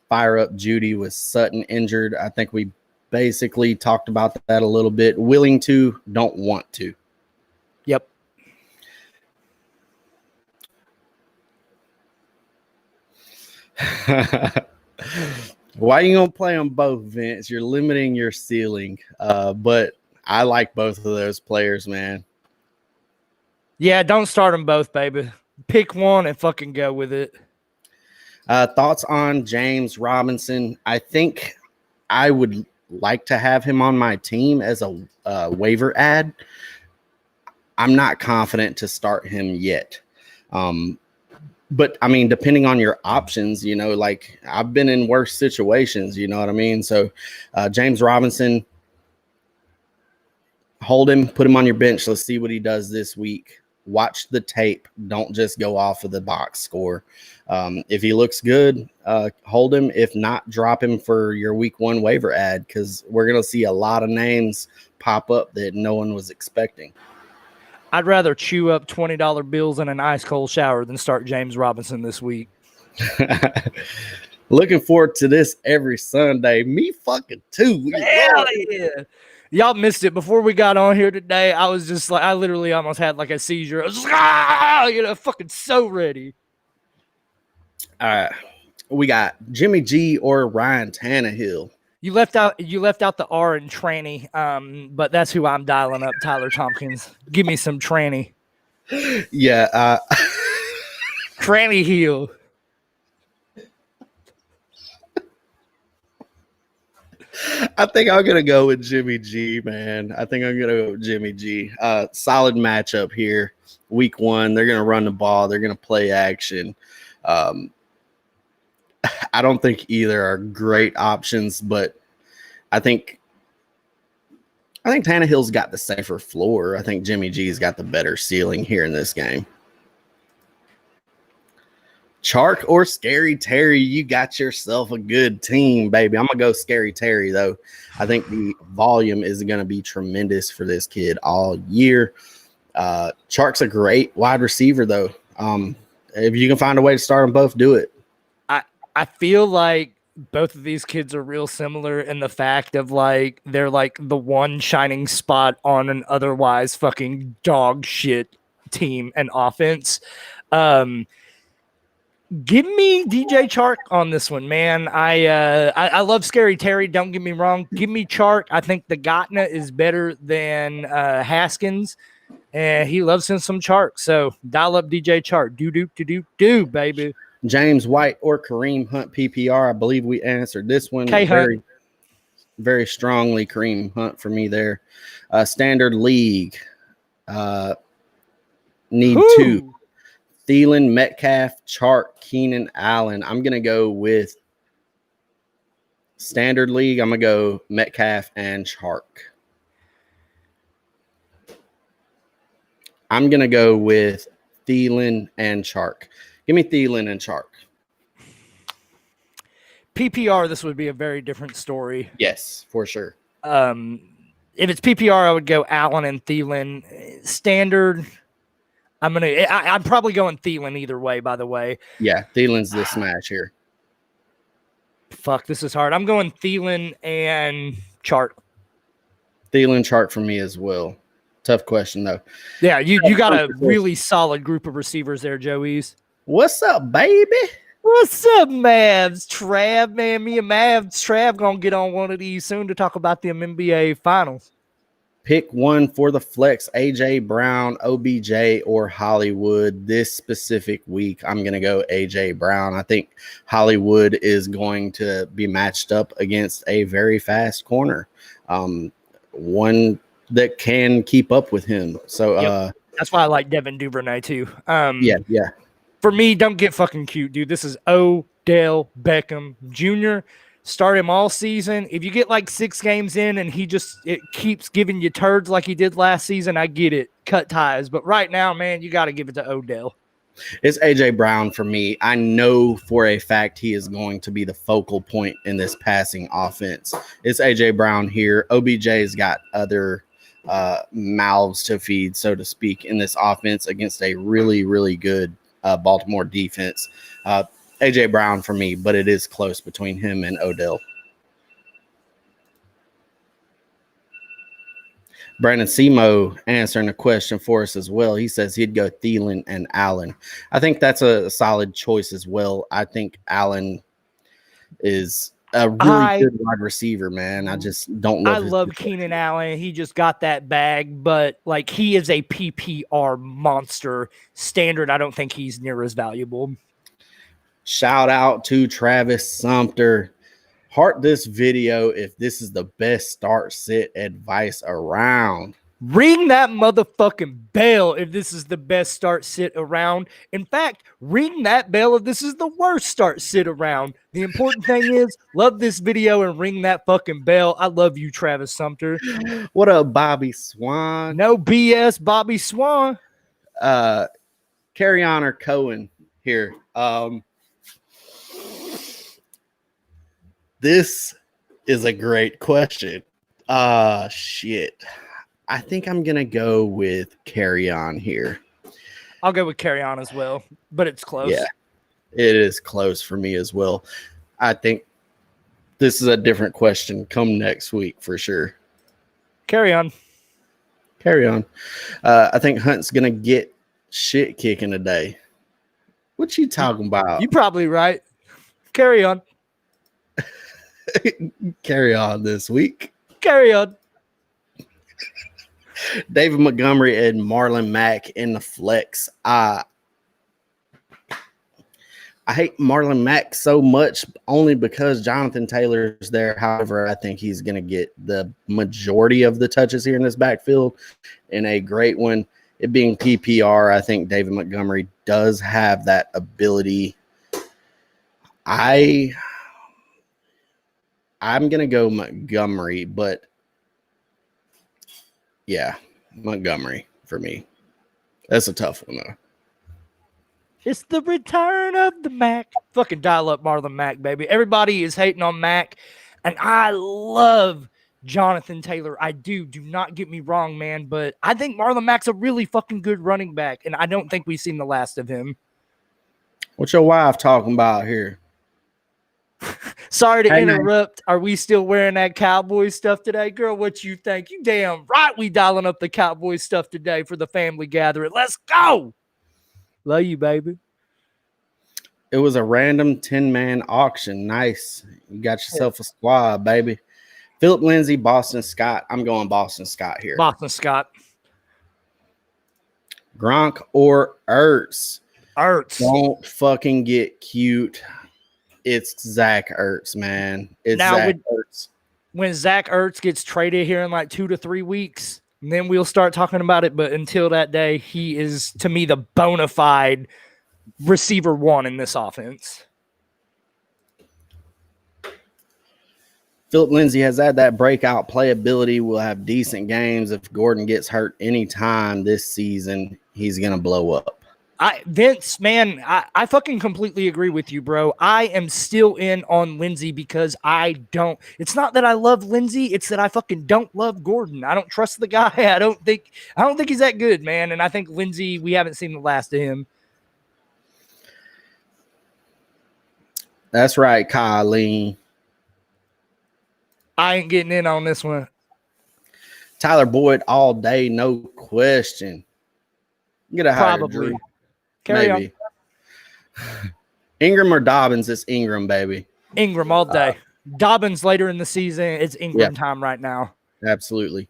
fire up Jeudy with Sutton injured. I think we basically talked about that a little bit. Willing to, don't want to. Yep. Why are you going to play them both, Vince? You're limiting your ceiling. But I like both of those players, man. Yeah, don't start them both, baby. Pick one and fucking go with it. Thoughts on James Robinson? I think I would like to have him on my team as a waiver ad. I'm not confident to start him yet. But, I mean, depending on your options, like I've been in worse situations, you know what I mean? So, James Robinson, hold him, put him on your bench. Let's see what he does this week. Watch the tape. Don't just go off of the box score. If he looks good, hold him. If not, drop him for your week 1 waiver ad because we're going to see a lot of names pop up that no one was expecting. I'd rather chew up $20 bills in an ice cold shower than start James Robinson this week. Looking forward to this every Sunday. Me fucking too. Hell yeah. Y'all missed it. Before we got on here today, I was just like, I literally almost had like a seizure. I was just, fucking so ready. All right. We got Jimmy G or Ryan Tannehill. You left out the R in tranny, but that's who I'm dialing up. Tyler Tompkins. Give me some tranny. Yeah. Tranny heel. I think I'm gonna go with Jimmy G, man. I think I'm gonna go with Jimmy G. Solid matchup here. Week 1, they're gonna run the ball. They're gonna play action. I don't think either are great options, but I think Tannehill's got the safer floor. I think Jimmy G's got the better ceiling here in this game. Chark or Scary Terry, you got yourself a good team, baby. I'm going to go Scary Terry, though. I think the volume is going to be tremendous for this kid all year. Chark's a great wide receiver, though. If you can find a way to start them both, do it. I feel like both of these kids are real similar in the fact of like they're like the one shining spot on an otherwise fucking dog shit team and offense. Give me DJ Chark on this one, man. I love Scary Terry. Don't get me wrong. Give me Chark. I think the Gatna is better than Haskins, and he loves him some Chark. So dial up DJ Chark. Do, baby. James White or Kareem Hunt PPR. I believe we answered this one very, very strongly. Kareem Hunt for me there. Standard league. Need two. Thielen, Metcalf, Chark, Keenan, Allen. I'm going to go with Standard League. I'm going to go Metcalf and Chark. I'm going to go with Thielen and Chark. Give me Thielen and Chark. PPR, this would be a very different story. Yes, for sure. If it's PPR, I would go Allen and Thielen. Standard, I'm probably going Thielen either way, by the way. Yeah, Thielen's the smash here. Fuck, this is hard. I'm going Thielen and Chark. Thielen, Chark for me as well. Tough question, though. Yeah, you got a really solid group of receivers there, Joey's. What's up, baby? What's up, Mavs? Trav, man, me and Mavs, Trav gonna get on one of these soon to talk about the NBA Finals. Pick one for the flex, AJ Brown, OBJ, or Hollywood. This specific week, I'm going to go AJ Brown. I think Hollywood is going to be matched up against a very fast corner, one that can keep up with him. So that's why I like Devin Duvernay too. Yeah. For me, don't get fucking cute, dude. This is Odell Beckham Jr. Start him all season. If you get like 6 games in and it keeps giving you turds like he did last season, I get it. Cut ties. But right now, man, you got to give it to Odell. It's AJ Brown for me. I know for a fact he is going to be the focal point in this passing offense. It's AJ Brown here. OBJ's got other mouths to feed, so to speak, in this offense against a really, really good Baltimore defense. AJ Brown for me, but it is close between him and Odell. Brandon Semo answering a question for us as well. He says he'd go Thielen and Allen. I think that's a solid choice as well. I think Allen is a really good wide receiver, man. I just don't love I love Keenan Allen. He just got that bag, but like he is a PPR monster. Standard, I don't think he's near as valuable. Shout out to Travis Sumter. Heart this video if this is the best start sit advice around. Ring that motherfucking bell if this is the best start sit around. In fact, ring that bell if this is the worst start sit around. The important thing is love this video and ring that fucking bell. I love you, Travis Sumter. What up, Bobby Swan? No BS, Bobby Swan. Carry on or Cohen here. This is a great question. Shit. I think I'm going to go with Carry On here. I'll go with Carry On as well, but it's close. Yeah, it is close for me as well. I think this is a different question come next week for sure. Carry On. Carry On. I think Hunt's going to get shit kicking today. What you talking about? You probably right. Carry on. Carry on this week. Carry on. David Montgomery and Marlon Mack in the flex. I hate Marlon Mack so much only because Jonathan Taylor's there. However, I think he's going to get the majority of the touches here in this backfield in a great one. It being PPR, I think David Montgomery does have that ability. I'm going to go Montgomery, but yeah, Montgomery for me. That's a tough one, though. It's the return of the Mac. Fucking dial up Marlon Mack, baby. Everybody is hating on Mack, and I love Jonathan Taylor. I do. Do not get me wrong, man, but I think Marlon Mack's a really fucking good running back, and I don't think we've seen the last of him. What's your wife talking about here? Sorry to Hey, interrupt. Are we still wearing that Cowboys stuff today? Girl, what you think? You damn right we dialing up the Cowboys stuff today for the family gathering. Let's go. Love you, baby. It was a random 10-man auction. Nice. You got yourself a squad, baby. Philip Lindsay, Boston Scott. I'm going Boston Scott here. Boston Scott. Gronk or Ertz. Ertz. Don't fucking get cute. It's Zach Ertz, man. It's Now, Zach Ertz. When Zach Ertz gets traded here in like 2 to 3 weeks, then we'll start talking about it. But until that day, he is, to me, the bona fide receiver one in this offense. Philip Lindsay has had that breakout playability. Will have decent games. If Gordon gets hurt anytime this season, he's going to blow up. Vince, man, I fucking completely agree with you, bro. I am still in on Lindsay because it's not that I love Lindsay, it's that I fucking don't love Gordon. I don't trust the guy. I don't think he's that good, man. And I think Lindsay, we haven't seen the last of him. That's right, Colleen. I ain't getting in on this one. Tyler Boyd all day, no question. Get a higher Probably. Drew. Carry Maybe. Ingram or Dobbins? It's Ingram, baby. Ingram all day. Dobbins later in the season. It's Ingram Yeah. time right now. Absolutely.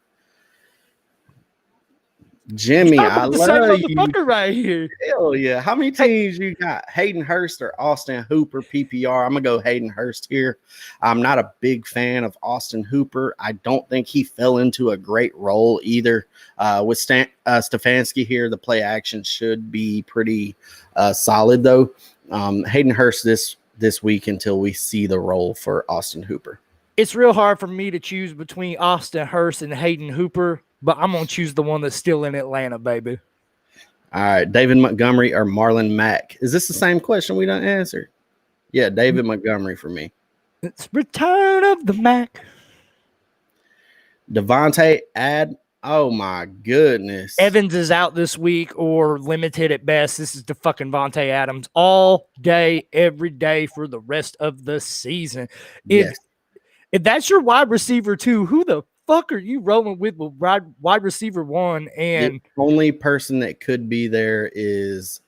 Jimmy, I the same love you. motherfucker right here. Hell yeah. How many teams you got? Hayden Hurst or Austin Hooper PPR? I'm going to go Hayden Hurst here. I'm not a big fan of Austin Hooper. I don't think he fell into a great role either. With Stefanski here, the play action should be pretty solid, though. Hayden Hurst this week until we see the role for Austin Hooper. It's real hard for me to choose between Austin Hurst and Hayden Hooper, but I'm going to choose the one that's still in Atlanta, baby. All right, David Montgomery or Marlon Mack. Is this the same question we don't answer? Yeah, David Montgomery for me. It's return of the Mac. Devontae oh my goodness. Evans is out this week or limited at best. This is the fucking Vontae Adams all day, every day for the rest of the season. Yes. If that's your wide receiver too, who the fuck are you rolling with wide receiver one? And the only person that could be there is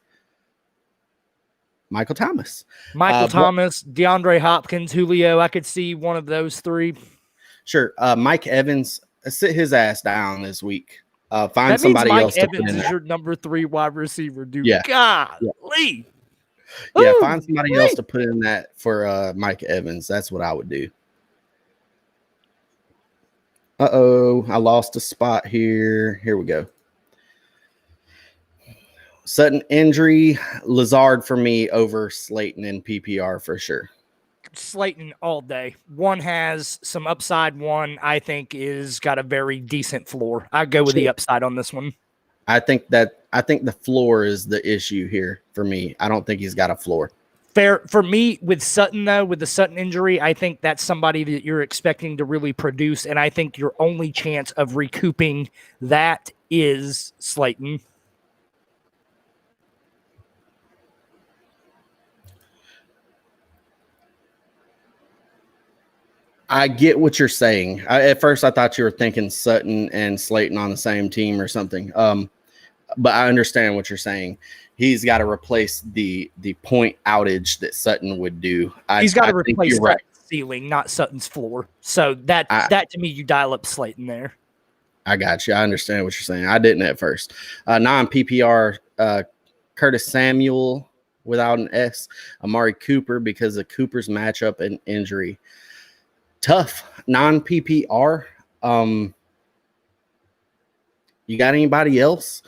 Michael Thomas. Thomas, DeAndre Hopkins, Julio. I could see one of those three. Sure. Mike Evans, sit his ass down this week. Find That somebody means else Mike to put Evans in is there. your number 3 wide receiver, dude. Yeah. Golly. Yeah, Ooh, find somebody else to put in that for Mike Evans. That's what I would do. Uh-oh, I lost a spot here. Here we go. Sutton injury, Lazard for me over Slayton in PPR for sure. Slayton all day. One has some upside. One I think is got a very decent floor. I go with the upside on this one. I think the floor is the issue here for me. I don't think he's got a floor. Fair for me with Sutton though, with the Sutton injury, I think that's somebody that you're expecting to really produce, and I think your only chance of recouping that is Slayton. I get what you're saying. At first, I thought you were thinking Sutton and Slayton on the same team or something. but I understand what you're saying. He's got to replace the point outage that Sutton would do. He's got to think replace you're right. Sutton's ceiling, not Sutton's floor. So that to me, you dial up Slayton there. I got you. I understand what you're saying. I didn't at first. Non-PPR, Curtis Samuel without an S, Amari Cooper because of Cooper's matchup and injury. Tough. Non-PPR. You got anybody else?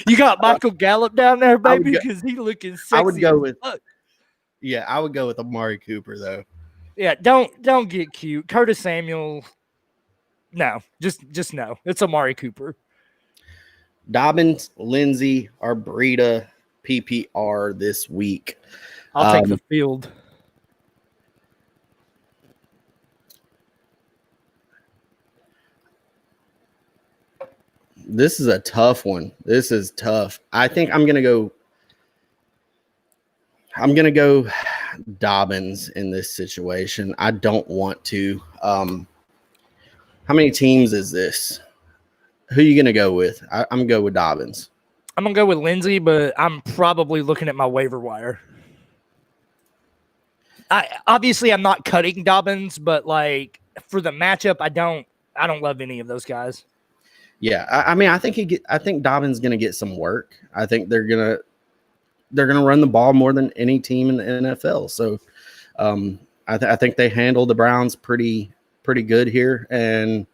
You got Michael Gallup down there, baby, because he looking sexy. I would go with I would go with Amari Cooper though. Yeah, don't get cute. Curtis Samuel. No, just no. It's Amari Cooper. Dobbins, Lindsey, or Breida PPR this week. I'll take the field. This is a tough one. This is tough. I think I'm gonna go Dobbins in this situation. I don't want to. How many teams is this? Who are you gonna go with? I'm gonna go with Dobbins. I'm gonna go with Lindsey, but I'm probably looking at my waiver wire. I'm not cutting Dobbins, but like for the matchup, I don't love any of those guys. Yeah, I think Dobbins gonna get some work. I think they're gonna run the ball more than any team in the NFL. So, I think they handle the Browns pretty good here and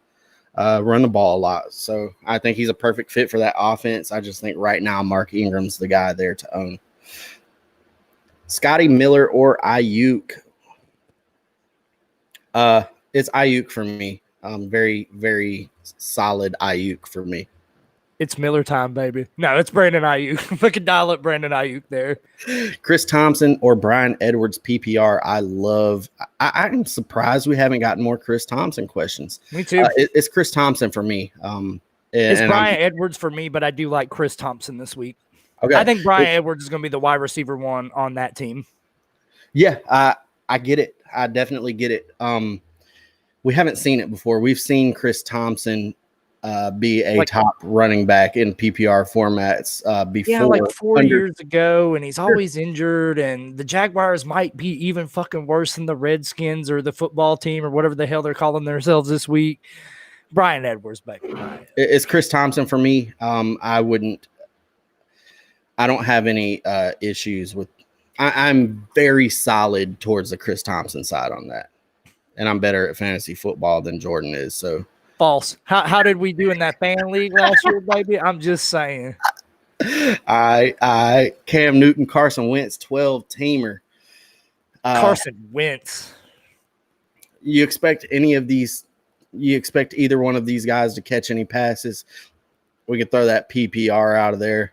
run the ball a lot. So I think he's a perfect fit for that offense. I just think right now Mark Ingram's the guy there to own. Scotty Miller or Ayuk? It's Ayuk for me. Very, very solid Ayuk for me. It's Miller time, baby. No, it's Brandon Ayuk. Fucking dial up Brandon Ayuk there. Chris Thompson or Brian Edwards PPR. I'm surprised we haven't gotten more Chris Thompson questions. Me too. It's Chris Thompson for me. It's Brian Edwards for me, but I do like Chris Thompson this week. Okay. I think Brian Edwards is going to be the wide receiver one on that team. Yeah, I get it. I definitely get it. We haven't seen it before. We've seen Chris Thompson be a top running back in PPR formats before. Yeah, like 4 years ago, and he's always injured, and the Jaguars might be even fucking worse than the Redskins or the football team or whatever the hell they're calling themselves this week. Brian Edwards, baby. It's Chris Thompson for me. I don't have any issues with I'm very solid towards the Chris Thompson side on that. And I'm better at fantasy football than Jordan is. So false. How did we do in that fan league last year, baby? I'm just saying. I Cam Newton, Carson Wentz, 12-teamer. Carson Wentz. You expect either one of these guys to catch any passes? We could throw that PPR out of there.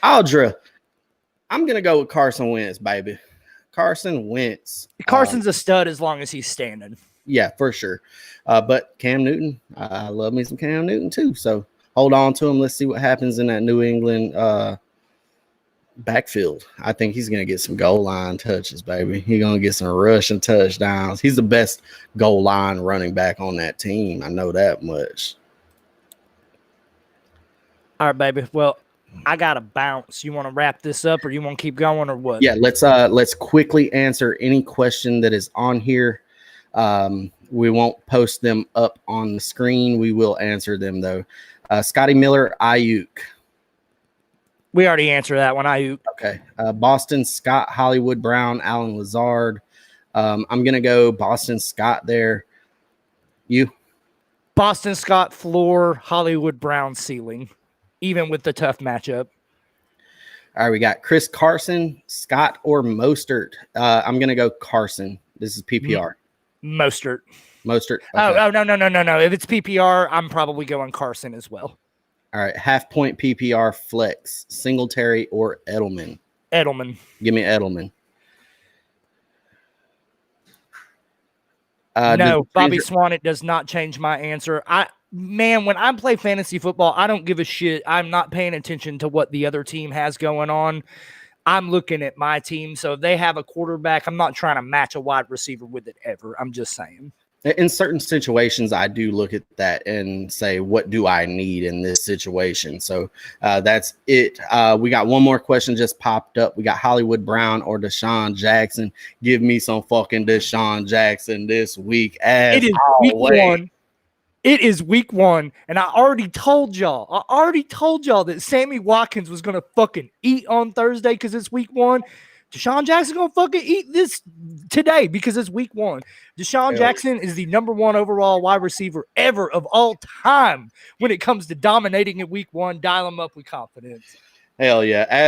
Aldra, I'm gonna go with Carson Wentz, baby. Carson Wentz. Carson's a stud as long as he's standing. Yeah, for sure. But Cam Newton, I love me some Cam Newton too. So hold on to him. Let's see what happens in that New England backfield. I think he's going to get some goal line touches, baby. He's going to get some rushing touchdowns. He's the best goal line running back on that team. I know that much. All right, baby. Well, I got to bounce. You want to wrap this up or you want to keep going or what? Yeah, let's quickly answer any question that is on here. We won't post them up on the screen. We will answer them, though. Scotty Miller, Ayuk. We already answered that one, Ayuk. Okay. Boston Scott, Hollywood Brown, Alan Lazard. I'm going to go Boston Scott there. You? Boston Scott, floor, Hollywood Brown, ceiling, even with the tough matchup. All right, we got Chris Carson, Scott, or Mostert. I'm going to go Carson. This is PPR. Mostert. Okay. Oh, no. If it's PPR, I'm probably going Carson as well. All right, half-point PPR flex, Singletary or Edelman? Edelman. Give me Edelman. No, Bobby Swan, it does not change my answer. When I play fantasy football, I don't give a shit. I'm not paying attention to what the other team has going on. I'm looking at my team. So if they have a quarterback, I'm not trying to match a wide receiver with it ever. I'm just saying. in certain situations, I do look at that and say, what do I need in this situation? So that's it. We got one more question just popped up. We got Hollywood Brown or Deshaun Jackson. Give me some fucking Deshaun Jackson this week. As It is week one. It is week one, and I already told y'all that Sammy Watkins was going to fucking eat on Thursday because it's week one. Deshaun Jackson going to fucking eat this today because it's week one. Deshaun Jackson is the number one overall wide receiver ever of all time when it comes to dominating in week one. Dial him up with confidence. Hell yeah. As